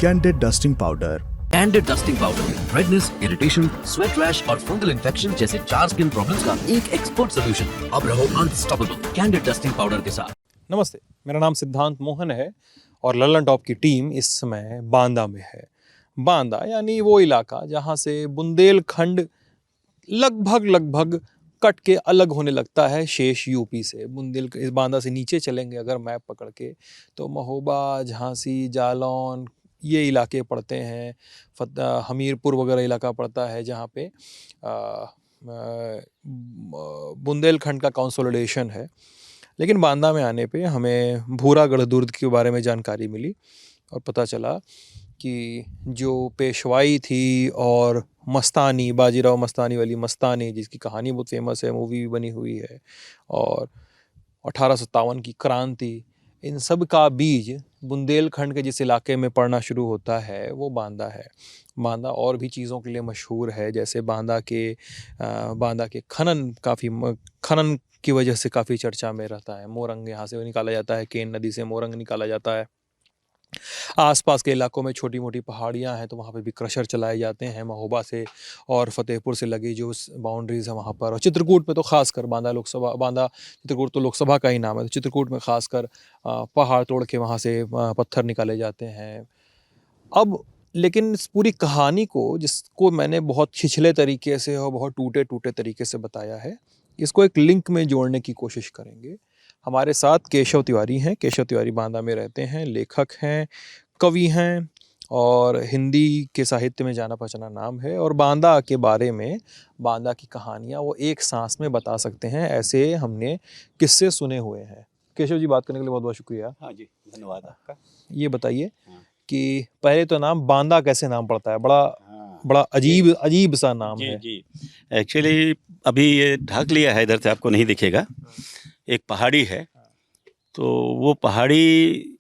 Candid dusting powder. Candid dusting powder redness, irritation, sweat rash और fungal infection जैसे 4 skin problems का एक expert solution. अब रहो अनस्टॉपेबल कैंडिड डस्टिंग पाउडर के साथ। नमस्ते, मेरा नाम सिद्धांत मोहन है और लल्लन टॉप की टीम इस समय बांदा में है। बांदा यानी वो इलाका जहाँ से बुंदेलखंड लगभग कट के अलग होने लगता है शेष यूपी से। इस बांदा से नीचे चलेंगे अगर मैप पकड़ के तो महोबा, झांसी, जालौन ये इलाके पड़ते हैं। हमीरपुर वगैरह इलाका पड़ता है जहाँ पे बुंदेलखंड का कंसोलिडेशन है। लेकिन बांदा में आने पे हमें भूरागढ़ दुर्ग के बारे में जानकारी मिली और पता चला कि जो पेशवाई थी और मस्तानी, बाजीराव मस्तानी वाली मस्तानी जिसकी कहानी बहुत फेमस है, मूवी भी बनी हुई है, और 1857 की क्रांति, इन सब का बीज बुंदेलखंड के जिस इलाके में पड़ना शुरू होता है वो बांदा है। बांदा और भी चीज़ों के लिए मशहूर है, जैसे बांदा के खनन की वजह से काफ़ी चर्चा में रहता है। मोरंग यहाँ से निकाला जाता है, केन नदी से मोरंग निकाला जाता है। आसपास के इलाकों में छोटी मोटी पहाड़ियाँ हैं तो वहाँ पे भी क्रशर चलाए जाते हैं। महोबा से और फतेहपुर से लगी जो बाउंड्रीज है वहाँ पर, और चित्रकूट में तो खासकर चित्रकूट तो लोकसभा का ही नाम है, तो चित्रकूट में खासकर पहाड़ तोड़ के वहाँ से पत्थर निकाले जाते हैं। अब लेकिन इस पूरी कहानी को, जिसको मैंने बहुत छिछले तरीके से और बहुत टूटे टूटे तरीके से बताया है, इसको एक लिंक में जोड़ने की कोशिश करेंगे। हमारे साथ केशव तिवारी हैं। केशव तिवारी बांदा में रहते हैं, लेखक हैं, कवि हैं और हिंदी के साहित्य में जाना पहचाना नाम है। और बांदा के बारे में, बांदा की कहानियाँ वो एक सांस में बता सकते हैं, ऐसे हमने किस्से सुने हुए हैं। केशव जी, बात करने के लिए बहुत बहुत शुक्रिया। हाँ जी, धन्यवाद आपका। ये बताइए कि पहले तो नाम बांदा कैसे नाम पड़ता है? बड़ा अजीब सा नाम है। जी, एक्चुअली अभी ये ढक लिया है, इधर से आपको नहीं दिखेगा। एक पहाड़ी है, तो वो पहाड़ी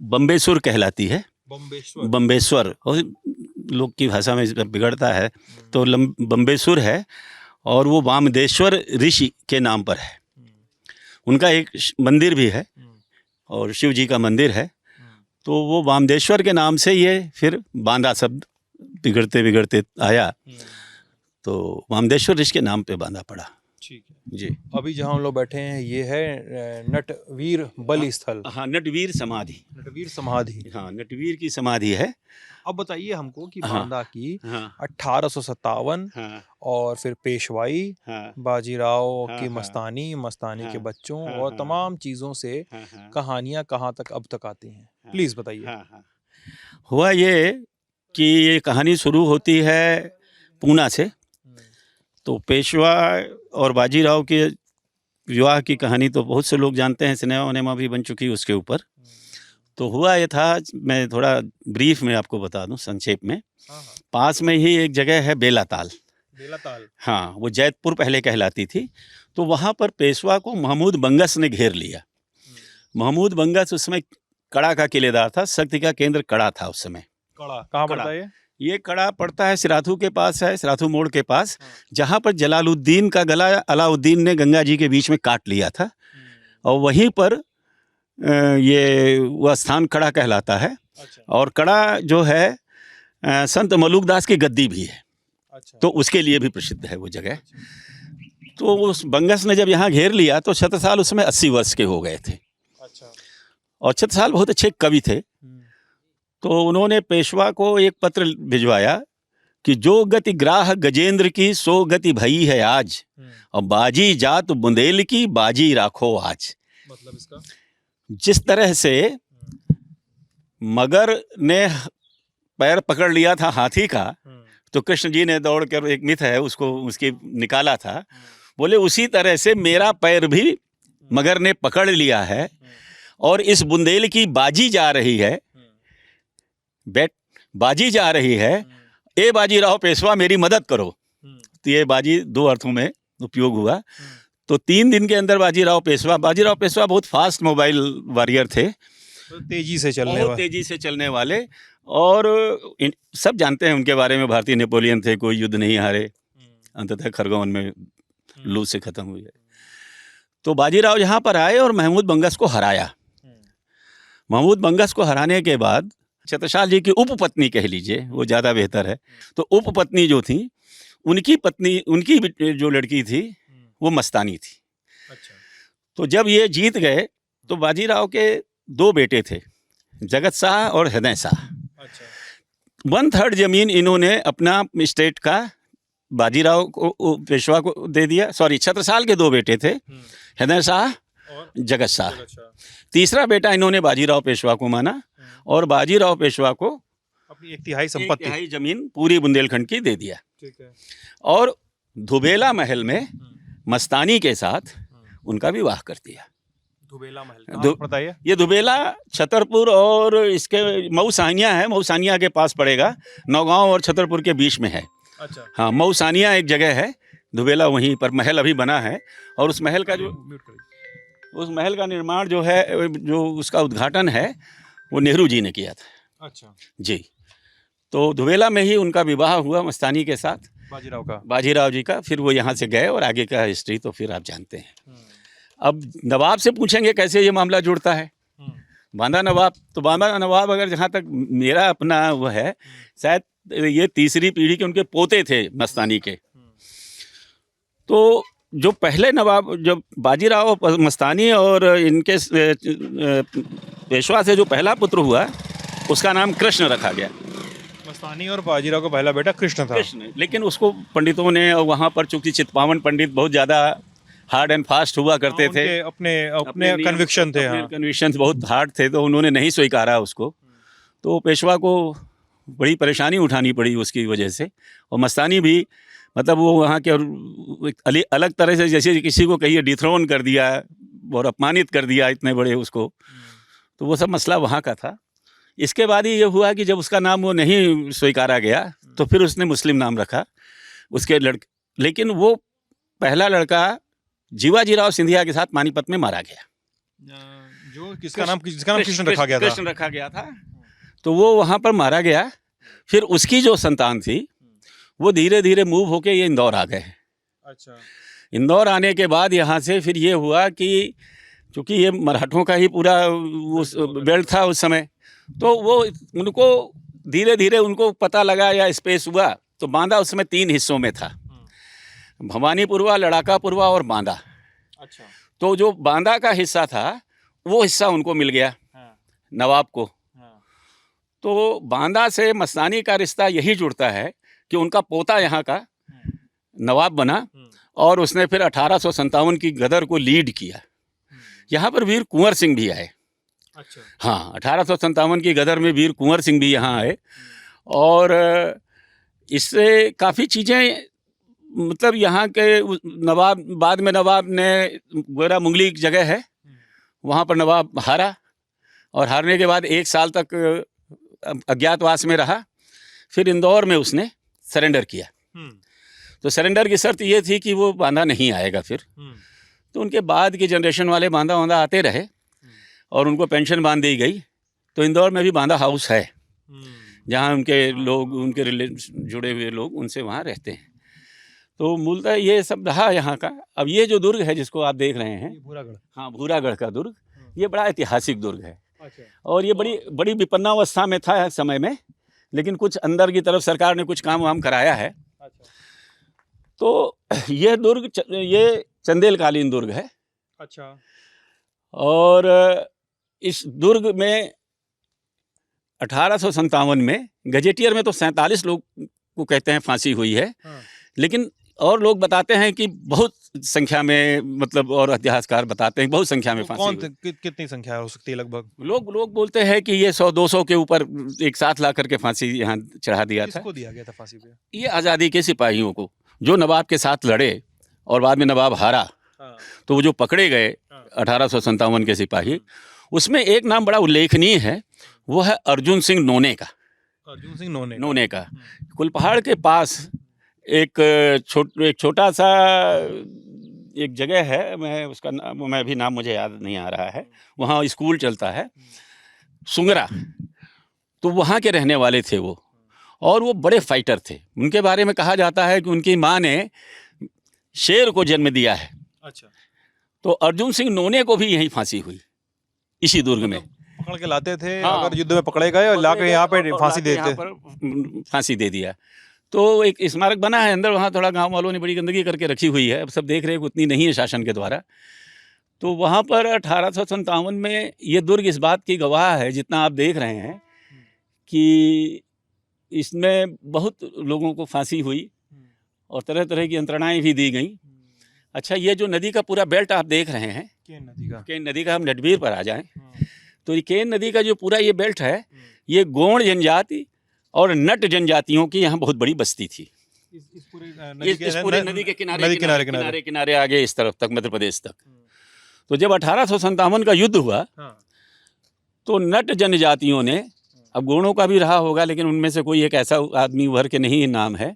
बम्बेश्वर कहलाती है। बम्बेश्वर और लोग की भाषा में बिगड़ता है तो बम्बेश्वर है, और वो वामदेश्वर ऋषि के नाम पर है। उनका एक मंदिर भी है और शिव जी का मंदिर है, तो वो वामदेश्वर के नाम से ये फिर बांदा शब्द बिगड़ते बिगड़ते आया, तो वामदेश्वर ऋषि के नाम पे बांदा पड़ा। ठीक है जी। अभी जहाँ हम लोग बैठे हैं ये है नटवीर बलि स्थल। हाँ, नटवीर समाधि। हाँ, नटवीर की समाधि है। अब बताइए हमको कि हाँ, बांदा की हाँ, 1857 हाँ, और फिर पेशवाई, हाँ, बाजीराव हाँ, की हाँ, मस्तानी हाँ, के बच्चों हाँ, और हाँ, तमाम चीज़ों से हाँ, हाँ, कहानियाँ कहाँ तक अब तक आती हैं, हाँ, प्लीज़ बताइए। हाँ, हाँ। हुआ ये कि ये कहानी शुरू होती है पूना से। तो पेशवा और बाजीराव के विवाह की कहानी तो बहुत से लोग जानते हैं, सिनेमा वनेमा भी बन चुकी उसके ऊपर। तो हुआ ये था, मैं थोड़ा ब्रीफ में आपको बता दूं संक्षेप में। पास में ही एक जगह है बेलाताल। हाँ, वो जैतपुर पहले कहलाती थी। तो वहाँ पर पेशवा को महमूद बंगस ने घेर लिया। महमूद बंगस उसमें कड़ा का किलेदार था, शक्ति का केंद्र कड़ा था उस समय। कड़ा कहाँ पड़ता है ये कड़ा पड़ता है सिराथू के पास, है सिराथू मोड़ के पास, जहाँ पर जलालुद्दीन का गला अलाउद्दीन ने गंगा जी के बीच में काट लिया था, और वहीं पर ये वह स्थान कड़ा कहलाता है। अच्छा। और कड़ा जो है संत मलुकदास की गद्दी भी है। अच्छा। तो उसके लिए भी प्रसिद्ध है वो जगह। तो उस बंगस ने जब यहाँ घेर लिया तो छत्रसाल उसमें 80 वर्ष के हो गए थे। अच्छा। और छत्रसाल बहुत अच्छे कवि थे, तो उन्होंने पेशवा को एक पत्र भिजवाया कि जो गति ग्राह गजेंद्र की सो गति भई है आज, और बाजी जात बुंदेल की बाजी राखो आज। मतलब इसका जिस तरह से मगर ने पैर पकड़ लिया था हाथी का, तो कृष्ण जी ने दौड़ कर, एक मिथ है उसको उसकी निकाला था, बोले उसी तरह से मेरा पैर भी मगर ने पकड़ लिया है, और इस बुंदेल की बाजी जा रही है, बाजी जा रही है, ए बाजीराव पेशवा मेरी मदद करो। तो ये बाजी दो अर्थों में उपयोग हुआ। तो 3 दिन के अंदर बाजीराव पेशवा बहुत फास्ट मोबाइल वॉरियर थे, तो तेजी से चलने वाले, और सब जानते हैं उनके बारे में, भारतीय नेपोलियन थे, कोई युद्ध नहीं हारे, अंततः खरगोन में लू से खत्म हुई है। तो बाजीराव यहाँ पर आए और महमूद बंगस को हराया। महमूद बंगस को हराने के बाद छत्रसाल जी की उपपत्नी कह लीजिए, वो ज़्यादा बेहतर है। तो उपपत्नी जो थी, उनकी पत्नी, उनकी जो लड़की थी वो मस्तानी थी। अच्छा। तो जब ये जीत गए तो बाजीराव के 2 बेटे थे, जगत शाह और हृदय शाह। अच्छा। 1/3 जमीन इन्होंने अपना स्टेट का बाजीराव को, पेशवा को दे दिया। सॉरी, छत्रसाल के 2 बेटे थे, हृदय शाह, और जगत शाह। तीसरा बेटा इन्होंने बाजीराव पेशवा को माना और बाजीराव पेशवा को अपनी 1/3 संपत्ति, 1/3 जमीन पूरी बुंदेलखंड की दे दिया। ठीक है। और धुबेला महल में मस्तानी के साथ उनका विवाह कर दिया। धुबेला महल कहाँ पड़ता है ये? ये धुबेला छतरपुर और इसके मऊसानिया है, मऊसानिया के पास पड़ेगा, नौगांव और छतरपुर के बीच में है। अच्छा। हाँ, मऊसानिया एक जगह है, धुबेला वहीं पर महल अभी बना है। और उस महल का उस महल का निर्माण जो है, जो उसका उद्घाटन है, वो नेहरू जी ने किया था। अच्छा जी। तो धुबेला में ही उनका विवाह हुआ मस्तानी के साथ, बाजीराव जी का। फिर वो यहाँ से गए और आगे का हिस्ट्री तो फिर आप जानते हैं। अब नवाब से पूछेंगे कैसे ये मामला जुड़ता है। बांदा नवाब, तो बांदा नवाब अगर जहाँ तक मेरा अपना वो है, शायद ये तीसरी पीढ़ी के उनके पोते थे मस्तानी के। तो जो पहले नवाब, जब बाजीराव मस्तानी और इनके पेशवा से जो पहला पुत्र हुआ, उसका नाम कृष्ण रखा गया। मस्तानी और बाजीराव का पहला बेटा कृष्ण था। कृष्ण, लेकिन उसको पंडितों ने, और वहाँ पर चूंकि चित्पावन पंडित बहुत ज़्यादा हार्ड एंड फास्ट हुआ करते थे, अपने कन्विक्शन थे, कन्विक्शन बहुत हार्ड थे, तो उन्होंने नहीं स्वीकारा उसको। तो पेशवा को बड़ी परेशानी उठानी पड़ी उसकी वजह से। और मस्तानी भी, मतलब वो वहाँ के अलग तरह से, जैसे किसी को कहिए डिथ्रोन कर दिया और अपमानित कर दिया इतने बड़े उसको, तो वो सब मसला वहाँ का था। इसके बाद ही ये हुआ कि जब उसका नाम वो नहीं स्वीकारा गया, तो फिर उसने मुस्लिम नाम रखा उसके लड़के। लेकिन वो पहला लड़का जीवाजीराव सिंधिया के साथ पानीपत में मारा गया, जो जिसका नाम कृष्ण रखा गया था। कृष्ण रखा गया था। तो वो वहाँ पर मारा गया। फिर उसकी जो संतान थी, वो धीरे धीरे मूव होके ये इंदौर आ गए। अच्छा। इंदौर आने के बाद यहाँ से फिर ये हुआ कि चूँकि ये मराठों का ही पूरा उस बेल्ट था उस समय, तो वो उनको धीरे धीरे उनको पता लगा या स्पेस हुआ। तो बांदा उस समय 3 हिस्सों में था, भवानीपुरवा, लड़ाकापुरवा और बांदा। अच्छा। तो जो बांदा का हिस्सा था, वो हिस्सा उनको मिल गया, नवाब को। तो बांदा से मस्तानी का रिश्ता यही जुड़ता है कि उनका पोता यहाँ का नवाब बना और उसने फिर 1857 की गदर को लीड किया। यहाँ पर वीर कुंवर सिंह भी आए। अच्छा। हाँ, 1857 की गदर में वीर कुंवर सिंह भी यहाँ आए। और इससे काफ़ी चीज़ें, मतलब यहाँ के नवाब, बाद में नवाब ने गोरा मुंगली जगह है, वहाँ पर नवाब हारा, और हारने के बाद 1 साल तक अज्ञातवास में रहा। फिर इंदौर में उसने सरेंडर किया। तो सरेंडर की शर्त ये थी कि वो बांदा नहीं आएगा फिर। तो उनके बाद की जनरेशन वाले बांदा आते रहे और उनको पेंशन बांध दी गई। तो इंदौर में भी बांदा हाउस है, जहाँ उनके लोग, उनके जुड़े हुए लोग उनसे वहाँ रहते हैं। तो मूलतः ये सब रहा यहाँ का। अब ये जो दुर्ग है जिसको आप देख रहे हैं, भूरागढ़, हाँ, भूरागढ़ का दुर्ग, ये बड़ा ऐतिहासिक दुर्ग है। अच्छा। और ये बड़ी विपन्नावस्था में था समय में, लेकिन कुछ अंदर की तरफ सरकार ने कुछ काम वाम कराया है। अच्छा। तो यह दुर्ग, ये चंदेलकालीन दुर्ग है। अच्छा। और इस दुर्ग में 1857 में गजेटियर में तो 47 लोग को कहते हैं फांसी हुई है। हाँ। लेकिन और लोग बताते हैं कि बहुत संख्या में, मतलब और इतिहासकार बताते हैं बहुत संख्या में फांसी हुई। कितनी संख्या हो सकती है लगभग? लोग बोलते हैं कि ये 100-200 के ऊपर एक साथ ला करके फांसी यहाँ चढ़ा दिया था। किसको दिया गया था फांसी पे? ये आज़ादी के सिपाहियों को, जो नवाब के साथ लड़े और बाद में नवाब हारा। हाँ। तो वो जो पकड़े गए 1857 के सिपाही, उसमें एक नाम बड़ा उल्लेखनीय है, वो है अर्जुन सिंह नोने का। अर्जुन सिंह नोने का कुलपहाड़ के पास एक छोटा सा एक जगह है, मैं उसका नाम, मैं भी नाम मुझे याद नहीं आ रहा है, वहाँ स्कूल चलता है, सुंगरा। तो वहाँ के रहने वाले थे वो, और वो बड़े फाइटर थे। उनके बारे में कहा जाता है कि उनकी माँ ने शेर को जन्म दिया है। अच्छा। तो अर्जुन सिंह नोने को भी यहीं फांसी हुई, इसी दुर्ग में। संभाल के लाते थे, हाँ। अगर युद्ध में पकड़े गए और लाके यहाँ पे और फांसी लाके देते। यहाँ पर फांसी दे दिया। तो एक स्मारक बना है अंदर, वहाँ थोड़ा गांव वालों ने बड़ी गंदगी करके रखी हुई है, अब सब देख रहे हैं कि उतनी नहीं है शासन के द्वारा। तो वहाँ पर 1857 में ये दुर्ग इस बात की गवाह है, जितना आप देख रहे हैं कि इसमें बहुत लोगों को फांसी हुई और तरह तरह की यंत्रणाएँ भी दी गई। अच्छा, ये जो नदी का पूरा बेल्ट आप देख रहे हैं, केन नदी का, हम नटवीर पर आ जाएं तो ये केन नदी का जो पूरा ये बेल्ट है, ये गोंड जनजाति और नट जनजातियों की यहाँ बहुत बड़ी बस्ती थी। इस पूरे नदी के किनारे आगे इस तरफ तक, मध्य प्रदेश तक। तो जब 1857 का युद्ध हुआ तो नट जनजातियों ने, अब गोंडों का भी रहा होगा लेकिन उनमें से कोई एक ऐसा आदमी उभर के नहीं नाम है,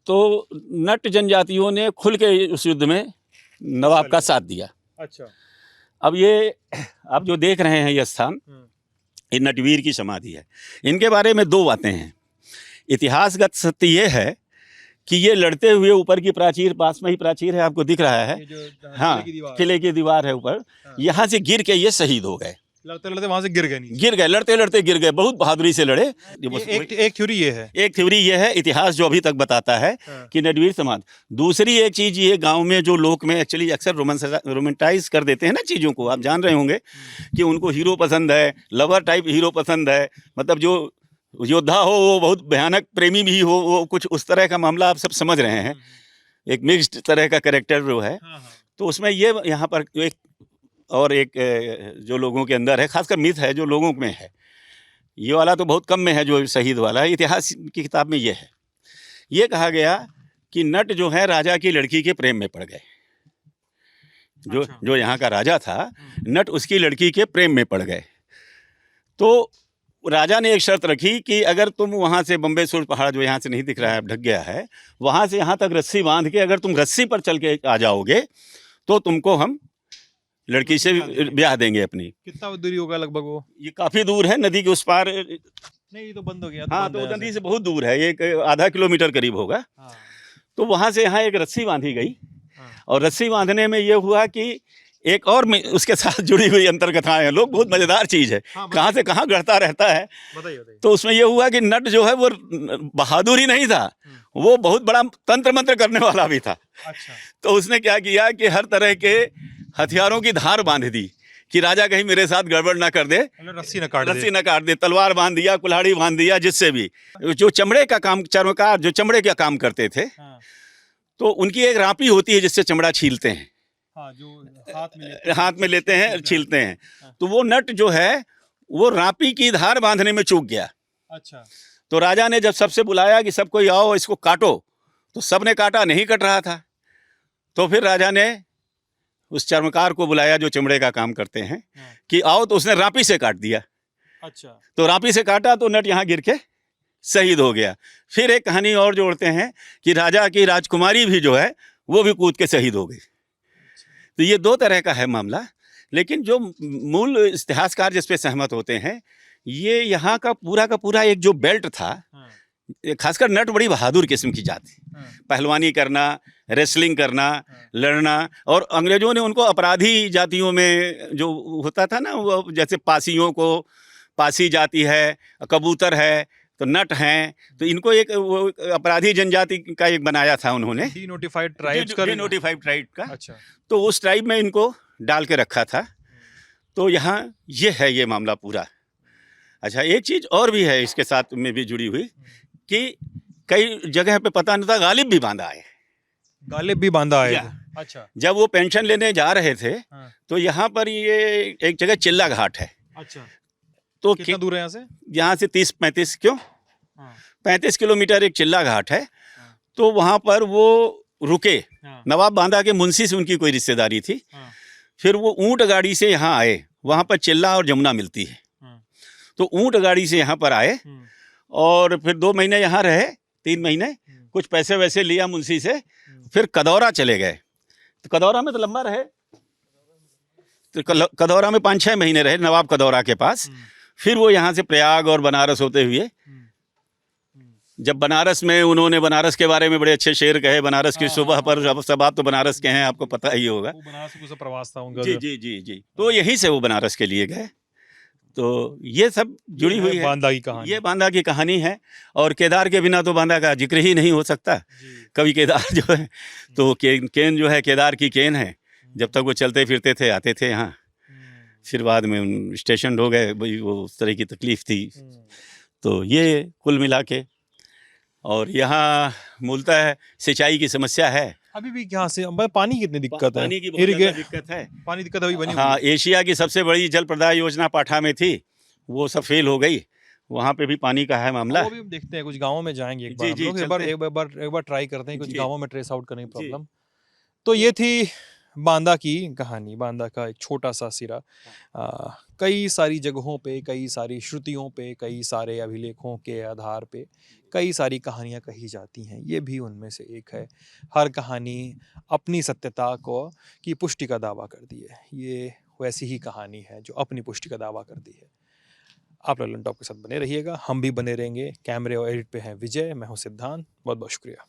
तो नट जनजातियों ने खुल के उस युद्ध में नवाब का साथ दिया। अच्छा, अब ये आप जो देख रहे हैं ये स्थान, ये नटवीर की समाधि है। इनके बारे में दो बातें हैं। इतिहासगत सत्य ये है कि ये लड़ते हुए ऊपर की प्राचीर, पास में ही प्राचीर है, आपको दिख रहा है, हाँ, किले की दीवार है ऊपर, यहाँ से गिर के ये शहीद हो गए। लड़ते लड़ते वहां से गिर गए, लड़ते लड़ते गिर गए, बहुत बहादुरी से लड़े। एक थ्योरी ये है, इतिहास जो अभी तक बताता है कि नटवीर समाधि। दूसरी एक चीज ये, गांव में जो लोग में एक्चुअली अक्सर रोमांटाइज कर देते हैं ना चीज़ों को, आप जान रहे होंगे कि उनको हीरो पसंद है, लवर टाइप हीरो पसंद है, मतलब जो योद्धा हो वो बहुत भयानक प्रेमी भी हो, वो कुछ उस तरह का मामला आप सब समझ रहे हैं, एक मिक्स्ड तरह का कैरेक्टर जो है। तो उसमें ये यहाँ पर एक जो लोगों के अंदर है, खासकर मिथ है जो लोगों में है, ये वाला तो बहुत कम में है जो शहीद वाला है। इतिहास की किताब में ये है, ये कहा गया कि नट जो है राजा की लड़की के प्रेम में पड़ गए। जो यहाँ का राजा था, नट उसकी लड़की के प्रेम में पड़ गए। तो राजा ने एक शर्त रखी कि अगर तुम वहाँ से बम्बेश्वर पहाड़ जो यहाँ से नहीं दिख रहा है, ढक गया है, वहाँ से यहाँ तक रस्सी बांध के अगर तुम रस्सी पर चल के आ जाओगे तो तुमको हम लड़की से ब्याह देंगे अपनी। कितना दूरी होगा लगभग वो? ये काफ़ी दूर है, नदी के उस पार नहीं, ये तो बंद हो गया। हाँ, तो नदी से बहुत दूर है, एक आधा किलोमीटर करीब होगा। तो वहाँ से यहाँ एक रस्सी बांधी गई, और रस्सी बांधने में ये हुआ कि एक और उसके साथ जुड़ी हुई अंतर्कथाएं हैं, लोग, बहुत मज़ेदार चीज़ है, कहाँ से कहाँ गढ़ता रहता है। बताइए। तो उसमें ये हुआ कि नट जो है वो बहादुर ही नहीं था, वो बहुत बड़ा तंत्र मंत्र करने वाला भी था। अच्छा। तो उसने क्या किया कि हर तरह के हथियारों की धार बांध दी कि राजा कहीं मेरे साथ गड़बड़ ना कर दे, रस्सी न काट दे, तलवार बांध दिया, कुल्हाड़ी बांध दिया, जिससे भी जो चमड़े का काम, चर्मकार जो चमड़े का काम करते थे, तो उनकी एक रापी होती है जिससे चमड़ा छीलते हैं, जो हाथ में लेते हैं, छीलते हैं। तो वो नट जो है वो रापी की धार बांधने में चूक गया। अच्छा। तो राजा ने जब सबसे बुलाया कि सब कोई आओ इसको काटो, तो सबने काटा, नहीं कट रहा था। तो फिर राजा ने उस चर्मकार को बुलाया जो चमड़े का काम करते हैं कि आओ, तो उसने रापी से काट दिया। अच्छा। तो रापी से काटा तो नट यहाँ गिर के शहीद हो गया। फिर एक कहानी और जोड़ते हैं कि राजा की राजकुमारी भी जो है वो भी कूद के शहीद हो गई। तो ये दो तरह का है मामला, लेकिन जो मूल इतिहासकार जिस पे सहमत होते हैं, ये यहाँ का पूरा एक जो बेल्ट था, खासकर नट बड़ी बहादुर किस्म की जात थी, पहलवानी करना, रेसलिंग करना, लड़ना, और अंग्रेजों ने उनको अपराधी जातियों में जो होता था ना, वो जैसे पासियों को पासी जाति है, कबूतर है, तो नट हैं, तो इनको एक वो अपराधी जनजाति का एक बनाया था उन्होंने, डीनोटिफाइड ट्राइब का। अच्छा। तो उस ट्राइब में इनको डाल के रखा था। तो यहाँ ये है ये मामला पूरा। अच्छा, एक चीज़ और भी है इसके साथ में भी जुड़ी हुई कि कई जगह पे पता नहीं था गालिब भी बांधा है। अच्छा। जब वो पेंशन लेने जा रहे थे, तो यहाँ पर ये एक जगह चिल्ला घाट है। अच्छा। तो कितना दूर है यहाँ से? यहाँ से 30-35 क्यों 35 किलोमीटर एक चिल्ला घाट है। तो वहाँ पर वो रुके, नवाब बांदा के मुंशी से उनकी कोई रिश्तेदारी थी। फिर वो ऊंट गाड़ी से यहाँ आए, वहाँ पर चिल्ला और जमुना मिलती है, तो ऊंट गाड़ी से यहाँ पर आए और फिर 2 महीने यहाँ रहे, 3 महीने, कुछ पैसे वैसे लिया मुंशी से, फिर कदौरा चले गए। तो कदौरा में तो लंबा रहे, तो कदौरा में 5-6 महीने रहे नवाब कदौरा के पास। फिर वो यहाँ से प्रयाग और बनारस होते हुए, जब बनारस में उन्होंने बनारस के बारे में बड़े अच्छे शेर कहे, बनारस की सुबह पर, सब आप तो बनारस के हैं, आपको पता ही होगा, बनारस प्रवास था उनका। जी। तो यहीं से वो बनारस के लिए गए। तो ये सब जुड़ी हुई है। बांदा की कहानी। ये बांदा की कहानी है। और केदार के बिना तो बांदा का जिक्र ही नहीं हो सकता। कवि केदार जो है, तो केन जो है, केदार की केन है। जब तक वो चलते फिरते थे, आते थे यहाँ, फिर बाद में स्टेशन हो गए, भाई वो उस तरह की तकलीफ थी। तो ये कुल मिला के, और यहाँ मूलतः सिंचाई की समस्या है। अभी भी यहाँ से पानी की कितनी दिक्कत है? पानी की बहुत ज़्यादा दिक्कत है। पानी दिक्कत अभी बनी हुई हाँ, है। एशिया की सबसे बड़ी जल प्रदाय योजना पाठा में थी, वो सब फेल हो गई। वहाँ पे भी पानी का है मामला। वो भी हम देखते हैं, कुछ गाँवों में जाएंगे एक बार, जी, हम जी, लोग चलते हैं। एक बार ट्राई करते हैं कुछ जी। गाँवों में ट्रेस आउट करने की जी। प्रॉब्लम। तो ये थी बांदा की कहानी, बांदा का एक छोटा सा सिरा। कई सारी जगहों पे, कई सारी श्रुतियों पे, कई सारे अभिलेखों के आधार पे कई सारी कहानियाँ कही जाती हैं, ये भी उनमें से एक है। हर कहानी अपनी सत्यता को की पुष्टि का दावा करती है। ये वैसी ही कहानी है जो अपनी पुष्टि का दावा करती है। आप ललन टॉप के साथ बने रहिएगा, हम भी बने रहेंगे। कैमरे और एडिट पे हैं विजय, मैं हूँ सिद्धांत। बहुत बहुत शुक्रिया।